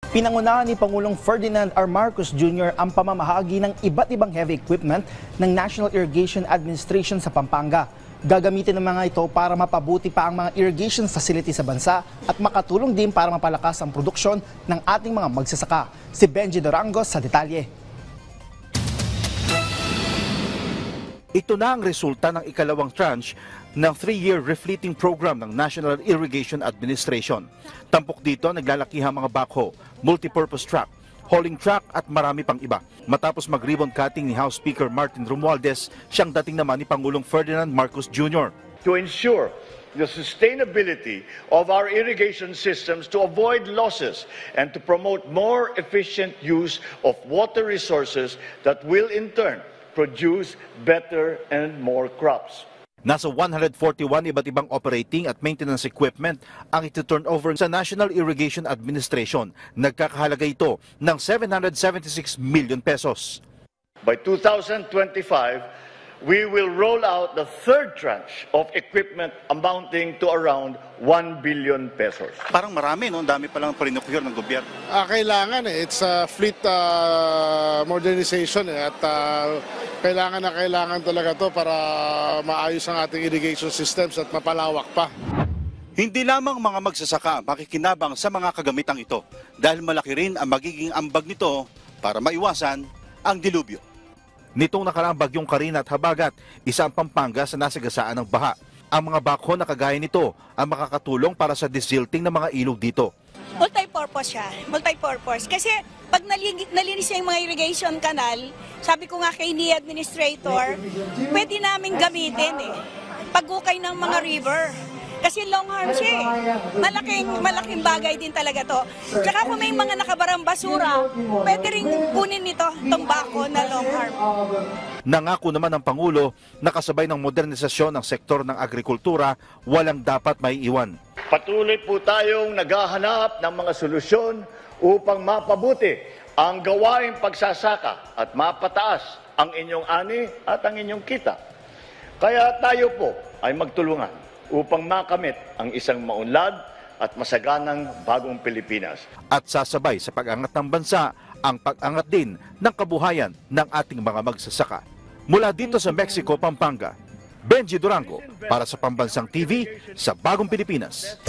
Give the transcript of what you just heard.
Pinangunahan ni Pangulong Ferdinand R. Marcos Jr. ang pamamahagi ng iba't ibang heavy equipment ng National Irrigation Administration sa Pampanga. Gagamitin ng mga ito para mapabuti pa ang mga irrigation facility sa bansa at makatulong din para mapalakas ang produksyon ng ating mga magsasaka. Si Benji Durango sa detalye. Ito na ang resulta ng ikalawang tranche ng 3-year refleeting program ng National Irrigation Administration. Tampok dito naglalakihang mga backhoe, multipurpose truck, hauling truck at marami pang iba. Matapos mag-ribbon cutting ni House Speaker Martin Romualdez, siyang dating naman ni Pangulong Ferdinand Marcos Jr. To ensure the sustainability of our irrigation systems, to avoid losses and to promote more efficient use of water resources that will in turn produce better and more crops. Nasa 141 iba't ibang operating at maintenance equipment ang iti-turn over sa National Irrigation Administration. Nagkakahalaga ito ng 776 million pesos. By 2025, we will roll out the third tranche of equipment amounting to around 1 billion pesos. Parang marami, no? Dami palang pinocure ng gobyerno. Kailangan it's a fleet modernization at kailangan talaga to para maayos ang ating irrigation systems at mapalawak pa. Hindi lamang mga magsasaka makikinabang sa mga kagamitang ito dahil malaki rin ang magiging ambag nito para maiwasan ang dilubyo. Nitong nakaraang bagyong Karina at Habagat, isa ang Pampanga sa nasagasaan ng baha. Ang mga backhoe na kagaya nito ang makakatulong para sa desilting ng mga ilog dito. Multi-purpose siya, multi-purpose. Kasi pag nalinis yung mga irrigation canal, sabi ko nga kay ni administrator, pwede namin gamitin pag-ukay ng mga river. Kasi long arm siya malaking bagay din talaga to. Tsaka kung may mga nakabarang basura, pwede rin kunin nito itong bako na long arm. Nangako naman ng Pangulo na kasabay ng modernisasyon ng sektor ng agrikultura, walang dapat maiiwan. Patuloy po tayong naghahanap ng mga solusyon upang mapabuti ang gawaing pagsasaka at mapataas ang inyong ani at ang inyong kita. Kaya tayo po ay magtulungan upang makamit ang isang maunlad at masaganang bagong Pilipinas. At sasabay sa pag-angat ng bansa, ang pag-angat din ng kabuhayan ng ating mga magsasaka. Mula dito sa Mexico, Pampanga, Benji Durango para sa Pambansang TV sa Bagong Pilipinas.